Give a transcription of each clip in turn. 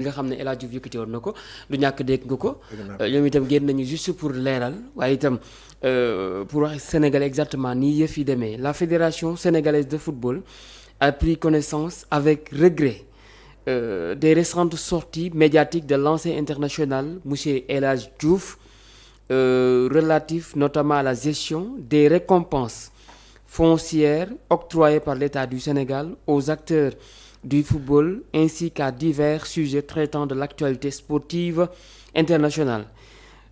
nga xam ne El Hadj Diouf yëkkati woon na ko du ñàkk dégg nga ko. ñoom itam génn nañu juste pour leeral waaye itam pour wax Sénégal exactement nii yëf yi demee la fédération sénégalaise de football a pris connaissance avec regret des récentes sorties médiatiques de l'ancien international monsieur El Hadj Diouf relatif notamment à la gestion des récompenses foncières octroyées par l'État du Sénégal aux acteurs du football ainsi qu'à divers sujets traitant de l'actualité sportive internationale.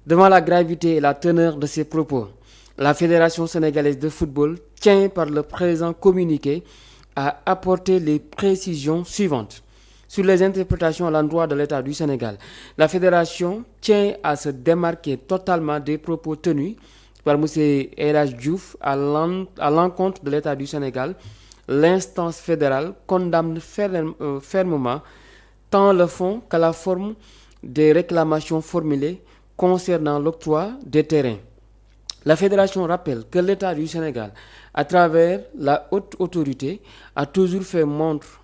Devant la gravité et la teneur de ces propos, la Fédération sénégalaise de football tient par le présent communiqué à apporter les précisions suivantes. Sur les interprétations à l'endroit de l'État du Sénégal, la Fédération tient à se démarquer totalement des propos tenus par M. El Hadj Diouf à l'encontre de l'État du Sénégal. L'instance fédérale condamne fermement tant le fond que la forme des réclamations formulées concernant l'octroi des terrains. La fédération rappelle que l'État du Sénégal, à travers la haute autorité, a toujours fait montre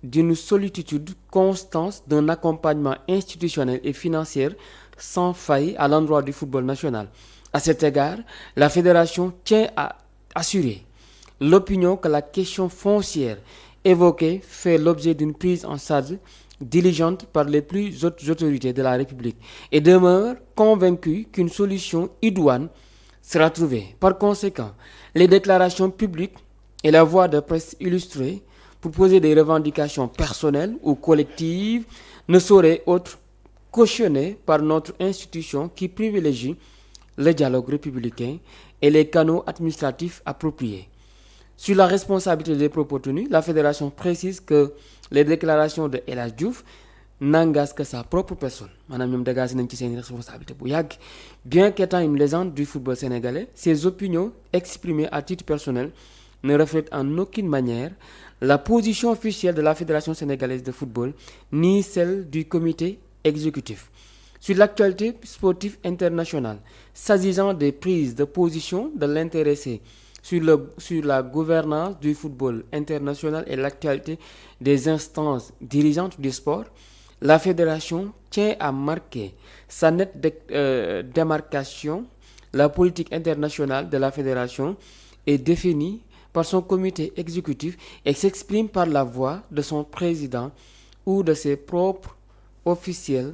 d'une sollicitude constante d'un accompagnement institutionnel et financier sans faille à l'endroit du football national. À cet égard, la fédération tient à assurer l'opinion que la question foncière évoquée fait l'objet d'une prise en charge diligente par les plus hautes autorités de la République et demeure convaincue qu'une solution idoine sera trouvée. Par conséquent, les déclarations publiques et la voix de presse illustrée pour poser des revendications personnelles ou collectives ne sauraient être cautionnées par notre institution qui privilégie le dialogue républicain et les canaux administratifs appropriés. Sur la responsabilité des propos tenus, la fédération précise que les déclarations de El Hadj Diouf n'engagent que sa propre personne. Maanaam ñoom dégagé nañ ci seen responsabilité bu yàgg. Bien qu'étant une légende du football sénégalais, ses opinions exprimées à titre personnel ne reflètent en aucune manière la position officielle de la Fédération sénégalaise de football ni celle du comité exécutif. Sur l'actualité sportive internationale, s'agissant des prises de position de l'intéressé sur la gouvernance du football international et l'actualité des instances dirigeantes du sport, la fédération tient à marquer sa nette démarcation. La politique internationale de la fédération est définie par son comité exécutif et s'exprime par la voix de son président ou de ses propres officiels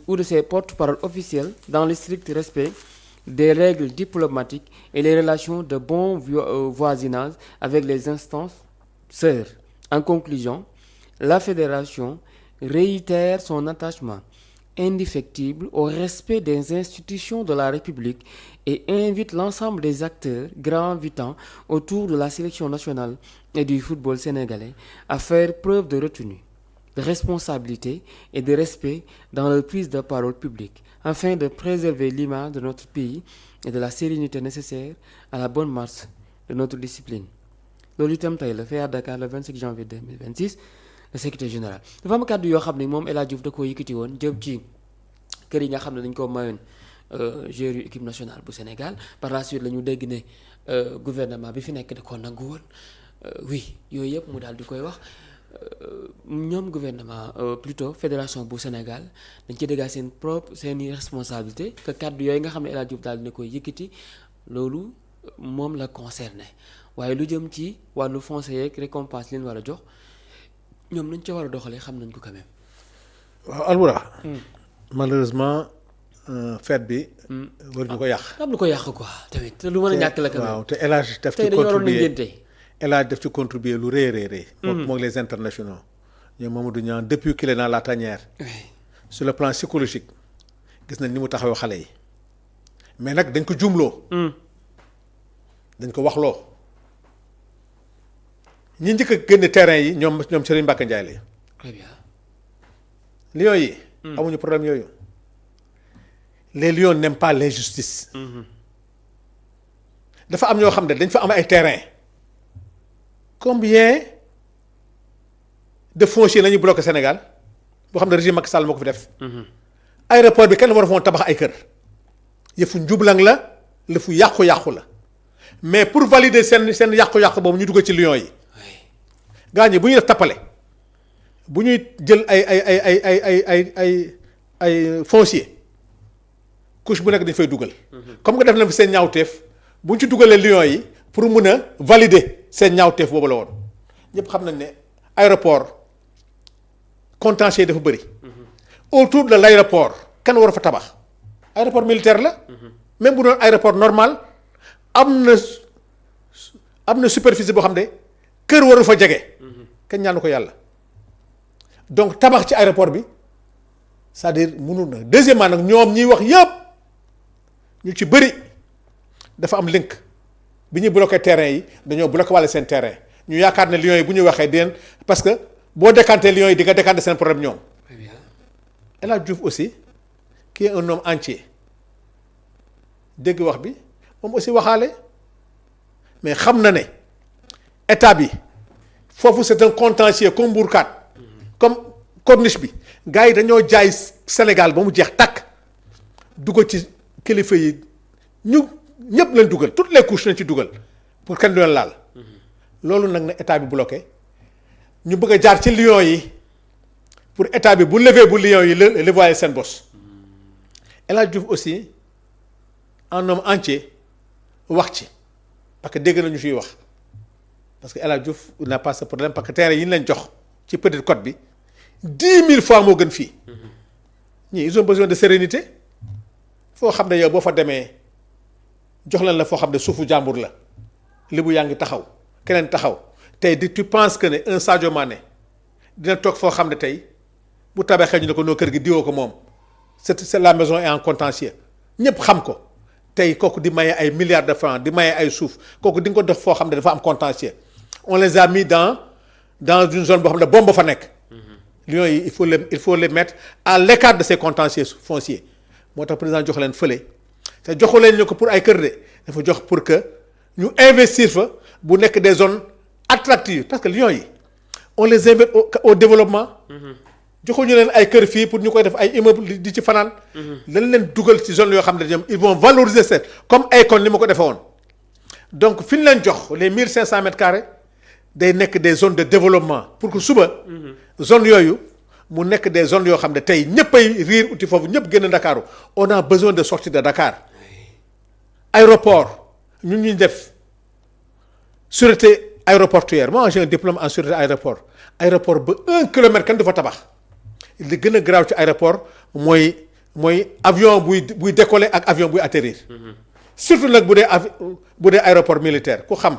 ou de ses porte-parole officiels dans le strict respect des règles diplomatiques et les relations de bon voisinage avec les instances sœurs. En conclusion, la fédération réitère son attachement indéfectible au respect des institutions de la République et invite l'ensemble des acteurs gravitants autour de la sélection nationale et du football sénégalais à faire preuve de retenue, de responsabilité et de respect dans leur prise de parole publique, afin de préserver l'image de notre pays et de la sérénité nécessaire à la bonne marche de notre discipline. Loolu itam tey la fee à Dakar le 25 janvier 2026 le secrétaire général dafa am kàddu yoo xam ne moom El Hadj Diouf da koo yëkkati woon jëm ci kër yi nga xam ne dañ koo mayoon joueur yu équipe nationale bu Sénégal par la suite la ñu dégg ne gouvernement bi fi nekk da koo nangu woon oui yooyu yëpp mu daal di koy wax. ñoom gouvernement plutôt fédération bu Sénégal dañ ci dégg seeni responsabilité que kàddu yooyu nga xam ne El Hadj Diouf daal dina koy yëkkati loolu moom la concerné waaye lu jëm ci wàllu foncier yeeg récompense leen war a jox ñoom nañ ca war a doxalee xam nañ ko quand même. waaw Alboura. malheureusement fête bi. waruñu ko yàq. am lu ko yàq quoi tamit te lu mën a ñàkk la quand même. waaw te El Hadj daf ci contribuer El Hadj daf ci contribuer lu rëy. moom les internationaux. ñoom Mamadou Niang depuis qu'il est dans la tanière. sur le plan psychologique gis nañ ni mu taxawoo xale yi mais nag dañ ko jumloo. dañ ko waxloo. ñi njëkk a génne terrain yi ñoom Serigne Mbacké Ndiaye la. très bien. Lions yi. amuñu problème yooyu. les Lions n'aiment pas l'injustice. dafa am ñoo xam ne dañ fa am ay terrain. combien de foncier la ñuy bloqué Sénégal boo xam ne régime Macky Sall moo ko fi def. aéroport bi kenn war a foon tabax ay kër. yëfu njublang la yëfu yàqu-yàqu la mais pour valider seen yàqu-yàqu boobu ñu dugg ci Lions yi. gaa ñi bu ñuy def tappale bu ñuy jël ay foncier couche bu nekk dañu fay dugal. comme que def na fi seen ñaawteef bu ñu ci dugalee Lions yi pour mun a valider seen ñaawteef boobu la woon ñëpp xam nañ ne aéroport contentieux dafa bëri. autour de l' aéroport kan war a fa tabax aéroport militaire la. même bu doon aéroport normal am na superficie boo xam ne kër waru fa jege. kenn ñaanu ko yàlla donc tabax ci aéroport bi c'est-à-dire mënul na deuxièmement nag ñoom ñiy wax yëpp ñu ci bëri dafa am link bi ñuy bloqué terrain yi dañoo bloqué wàlle seen terrain ñu yaakaar ne Lions yi bu ñu waxee dinañ parce que boo décanté Lions yi di nga décanté seen problème ñoom. El Hadj Diouf aussi qui est un homme entier dégg wax bi moom aussi waxaale mais xam na ne état bi foofu c'est un contentieux comme Mbourkat comme corniche bi gars yi dañoo jaay Sénégal ba mu jeex takk dugal ci kilifa yi ñu ñëpp lañ dugal toutes les couches lañ ci dugal pour kenn du leen laal loolu nag na état bi bloqué ñu bëgg a jaar ci Lions yi pour état bi bu lever bu Lions yi le voyer seen bos. El Hadj Diouf aussi un homme entier wax ci parce que dégg nañu ciy wax parce que El Hadj Diouf n'a pas ce problème parce que terrain yi ñu leen jox ci Petite Côte bi 10 000 fois moo gën fii ñii ils ont besoin de sérénité foo xam ne yow boo fa demee jox leen la foo xam ne suufu jàmbur la libu yaa ngi taxaw keneen taxaw tey di tu penses que ne un Sadio Mané dina toog foo xam ne tey bu tabaxee ñu ne ko noo kër gi diwoo ko moom c'est la maison est en contentieux ñëpp xam ko tey kooku di maye ay milliards de francs di maye ay suuf kooku di nga ko def foo xam ne dafa am contentieux on les a mis dans une zone boo xam ne bombe fa nekk. Lions yi il faut les mettre à l'écart de ces contentieux fonciers moo tax président jox leen fële te joxu leen ñu ko pour ay kër de dafa jox pour que ñu investir fa bu nekk des zones attractives parce que Lions yi on les invite au développement. joxuñu leen ay kër fii pour ñu koy def ay immeuble di ci fanaan. lañ leen dugal ci zone yoo xam ne ñoom ils vont valoriser ça comme Akon ni ma ko defee woon donc fi ñu leen jox les 1500 mètres carrés day nekk des zones de développement pour que suba. zone yooyu mu nekk des zones yoo xam ne tey ñëppay riir uti foofu ñëpp génn Dakar on a besoin de sortir de Dakar. aéroport ñun ñuy def sûreté aéroportuaire moi j'ai un diplôme en sûreté aéroport ba 1 kilomètre kenn du fa tabax. li gën a garaaw ci aéroport mooy avion buy décoller ak avion buy atterrir. surtout nag bu dee aéroport militaire ku xam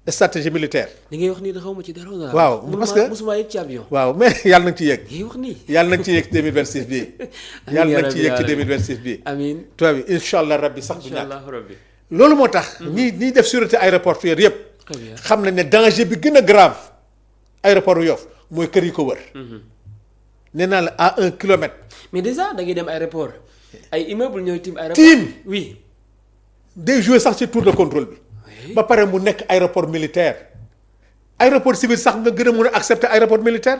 stratégie militaire. li ngay wax nii da xaw ma ci dara. waaw parce que musuma yëg ci avion. waaw mais yàlla nañ ci yegg. ngay wax nii yàlla nañ ci yegg ci 2026 bii. yàlla nañ ci yegg ci 2026 bii. amiin tubaab bi incha allah rabbi sax du incha ñàkk. allah rabbi. loolu moo tax. ñiy def sûreté aéroportuaire yëpp. xam nañ ne danger bi gën a grave aéroport yu Yoff mooy kër yi ko wër. nee naa la à 1 kilomètre. mais déjà da ngay dem aéroport ay immeuble ñooy tiim aéroport. tiim oui. day jouer sax ci tour de contrôle bi. ba pare mu nekk aéroport militaire. aéroport civil sax nga gën a mun a accepter aéroport militaire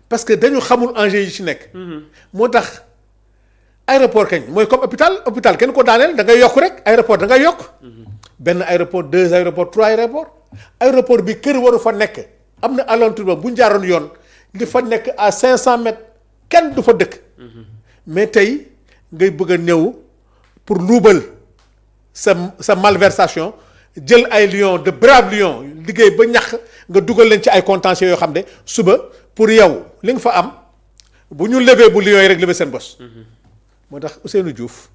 parce que dañu xamul enjeu yi ci nekk. moo tax aéroport kañ mooy comme hôpital kenn ko daaneel da ngay yokk rek aéroport da ngay yokk. benn aéroport 2 aéroport 3 aéroport aéroport bi kër waru fa nekk am na alentour ba bu ñu jaaroon yoon. li fa nekk à 500 mètres kenn du fa dëkk. mais tey ngay bëgg a ñëw pour luubal sa malversation jël ay lions de braves lions liggéey ba ñax nga dugal leen ci ay contentieux yoo xam ne suba pour yow li nga fa am bu ñu lever bu lions yi rek lever seen bos. moo tax Ousseynou Diouf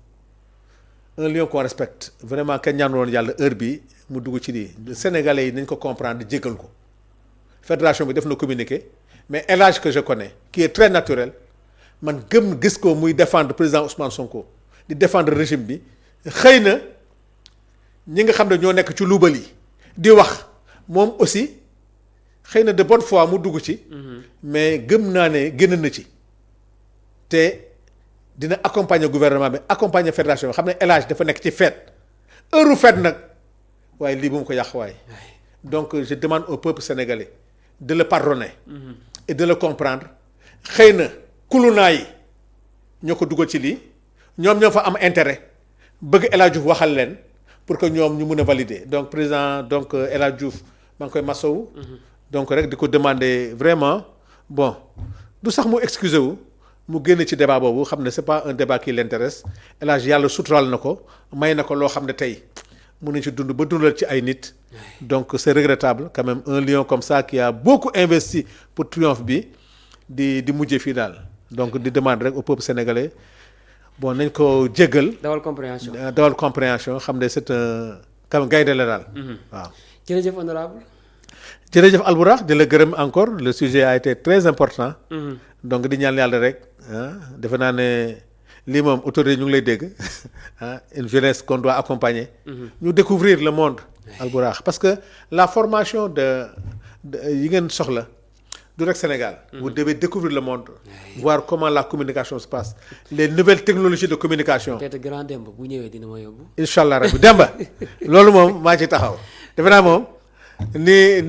un lion qu'on respecte vraiment kenn ñaanu woon yàlla heure bi mu dugg ci lii Sénégalais yi nañ ko comprendre di jégal ko fédération bi def na communiqué. mais El Hadj que je connais qui est très naturel man gis ko muy défendre président Ousmane Sonko di défendre régime bi xëy na ñi nga xam ne ñoo nekk ci luubal yi di wax moom aussi xëy na de bonne foi mu dugg ci. mais gëm naa ne génn na ci te dina accompagner gouvernement bi accompagner fédération bi xam ne El Hadj dafa nekk ci fête heure fête nag waaye lii bu mu ko yàq waaye. donc je demande au peuple sénégalais de le pardonner. et de le comprendre xëy na kulunaa yi ñoo ko dugal ci lii ñoom ñoo fa am intérêt bëgg El Hadj Diouf waxal leen pour que ñoom ñu mun a valider donc président donc El Hadj Diouf maa ngi koy masawu. donc rek di ko demander vraiment bon du sax mu excusé wu mu génn ci débat boobu xam ne c'est pas un débat qui l'intéresse El Hadj yàlla suturaal na ko may na ko loo xam ne tey mun nañ ci dund ba dundal ci ay nit. donc c'est regrettable quand même un lion comme ça qui a beaucoup investi pour triomphe bi di mujjee fii daal donc di demande rek au peuple sénégalais bon nañ ko jéggal. dawal compréhension xam ne c'est un kam gaynde la daal. waaw jërëjëf honorable. jërëjëf Albourakh di la gërëm encore le sujet a été très important. donc di ñaan yàlla rek defe naa ne lii moom autorité ñu ngi lay dégg une jeunesse qu'on doit accompagner. ñu découvrir le monde. Albourakh parce que la formation de yi ngeen soxla du rek Sénégal. vous devez découvrir le monde. voir comment la communication se passe les nouvelles technologies de communication. peut-être grand Demba bu ñëwee dina ma yóbbu. incha allah rabbi Demba loolu moom maa ci taxaw defe naa moom ni